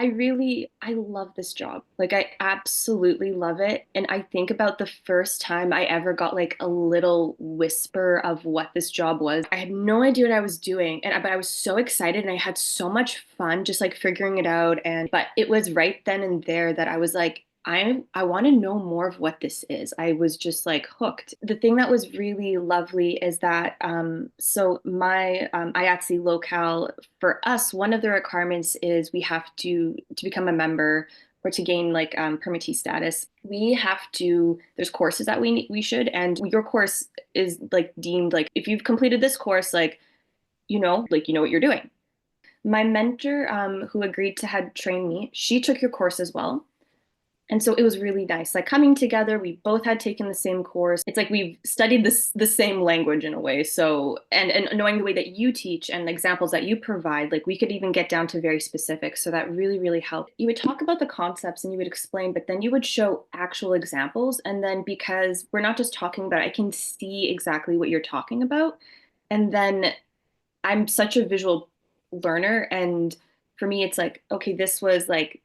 I love this job. Like, I absolutely love it. And I think about the first time I ever got like a little whisper of what this job was. I had no idea what I was doing, but I was so excited and I had so much fun just like figuring it out. But it was right then and there that I was like, I want to know more of what this is. I was just like hooked. The thing that was really lovely is that so my IATSE locale, for us, one of the requirements is we have to become a member or to gain like permittee status. We have to. There's courses that we should, and your course is like deemed like if you've completed this course, like you know what you're doing. My mentor, who agreed to had train me, she took your course as well. And so it was really nice. Like coming together, we both had taken the same course. It's like we've studied this the same language in a way. So and knowing the way that you teach and examples that you provide, like we could even get down to very specific. So that really, really helped. You would talk about the concepts and you would explain, but then you would show actual examples. And then because we're not just talking about it, I can see exactly what you're talking about. And then I'm such a visual learner. And for me, it's like, okay, this was like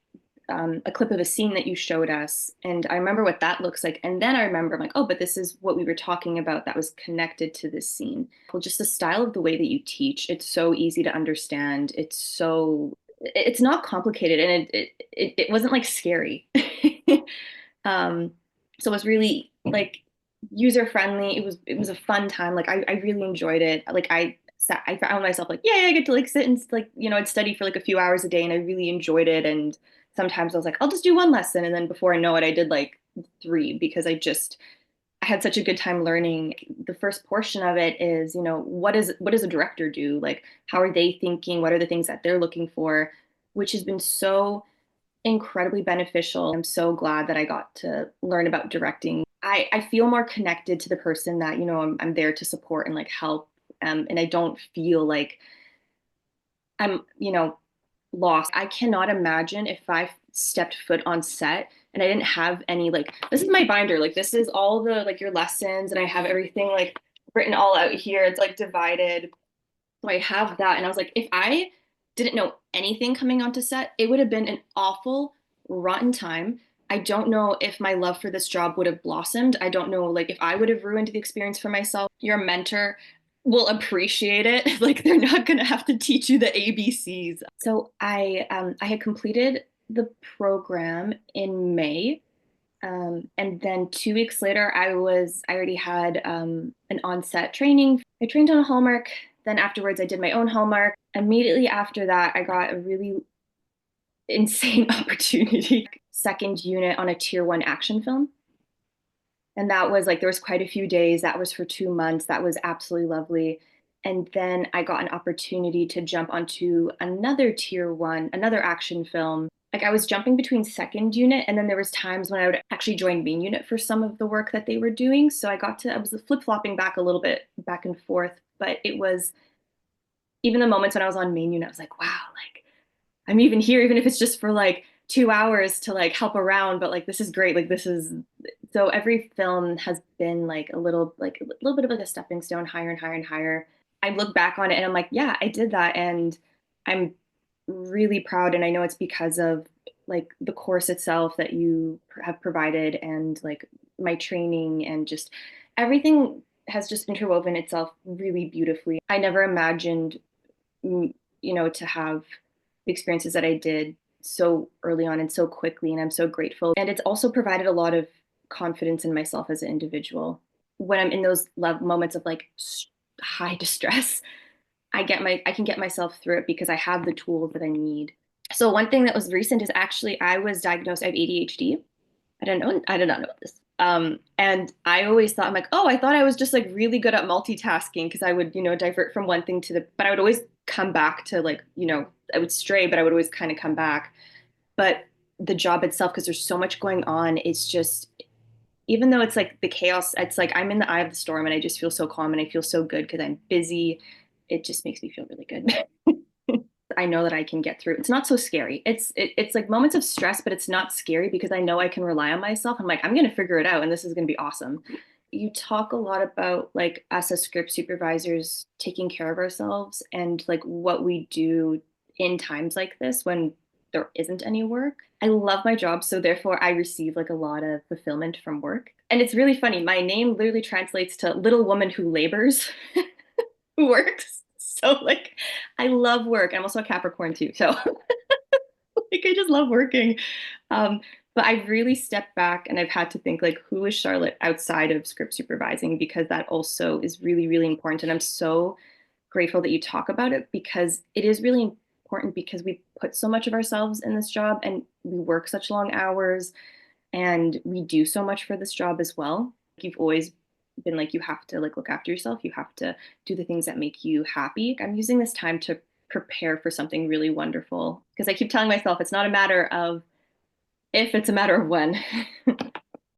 a clip of a scene that you showed us. And I remember what that looks like. And then I remember, I'm like, oh, but this is what we were talking about that was connected to this scene. Well, just the style of the way that you teach, it's so easy to understand. It's not complicated and it wasn't like scary. um, so it was really like user friendly. It was a fun time. Like I really enjoyed it. I found myself like, yeah, I get to like sit and like, I'd study for like a few hours a day and I really enjoyed it. And sometimes I was like, I'll just do one lesson. And then before I know it, I did like three because I had such a good time learning. The first portion of it is, what does a director do? Like, how are they thinking? What are the things that they're looking for? Which has been so incredibly beneficial. I'm so glad that I got to learn about directing. I feel more connected to the person that, I'm there to support and like help. And I don't feel like I'm, lost. I cannot imagine if I stepped foot on set and I didn't have any like this is my binder, like this is all the like your lessons and I have everything like written all out here. It's like divided. So I have that and I was like if I didn't know anything coming onto set, it would have been an awful rotten time. I don't know if my love for this job would have blossomed. I don't know like if I would have ruined the experience for myself. Your mentor will appreciate it. Like they're not going to have to teach you the ABCs. So I had completed the program in May. And then 2 weeks later, I already had an on-set training. I trained on a hallmark. Then afterwards, I did my own hallmark. Immediately after that, I got a really insane opportunity. Second unit on a tier one action film. And that was like, there was quite a few days. That was for 2 months. That was absolutely lovely. And then I got an opportunity to jump onto another tier one, another action film. Like I was jumping between second unit, and then there was times when I would actually join main unit for some of the work that they were doing. So I was flip-flopping back a little bit back and forth, but it was even the moments when I was on main unit, I was like, wow, like I'm even here, even if it's just for like 2 hours to like help around, but like this is great. Like this is so every film has been like a little bit of like a stepping stone higher and higher and higher. I look back on it and I'm like, yeah, I did that. And I'm really proud. And I know it's because of like the course itself that you have provided and like my training and just everything has just interwoven itself really beautifully. I never imagined, to have the experiences that I did so early on and so quickly. And I'm so grateful. And it's also provided a lot of confidence in myself as an individual. When I'm in those moments of like high distress, I can get myself through it because I have the tools that I need. So one thing that was recent is actually I was diagnosed. I have ADHD. I did not know this. And I always thought I'm like, oh, I thought I was just like really good at multitasking because I would, divert from one thing to but I would always come back to like, I would stray, but I would always kind of come back. But the job itself, because there's so much going on, it's just, even though it's like the chaos, it's like I'm in the eye of the storm and I just feel so calm and I feel so good because I'm busy. It just makes me feel really good. I know that I can get through. It's not so scary. It's like moments of stress, but it's not scary because I know I can rely on myself. I'm like, I'm gonna figure it out and this is gonna be awesome. You talk a lot about like us as script supervisors taking care of ourselves and like what we do in times like this when there isn't any work. I love my job, so therefore I receive like a lot of fulfillment from work. And it's really funny. My name literally translates to little woman who labors, who works. So like I love work. I'm also a Capricorn too. So like I just love working. Um, but I've really stepped back and I've had to think like, who is Charlotte outside of script supervising? Because that also is really, really important. And I'm so grateful that you talk about it because it is really important because we put so much of ourselves in this job and we work such long hours and we do so much for this job as well. You've always been like, you have to like look after yourself. You have to do the things that make you happy. I'm using this time to prepare for something really wonderful because I keep telling myself it's not a matter of if, it's a matter of when.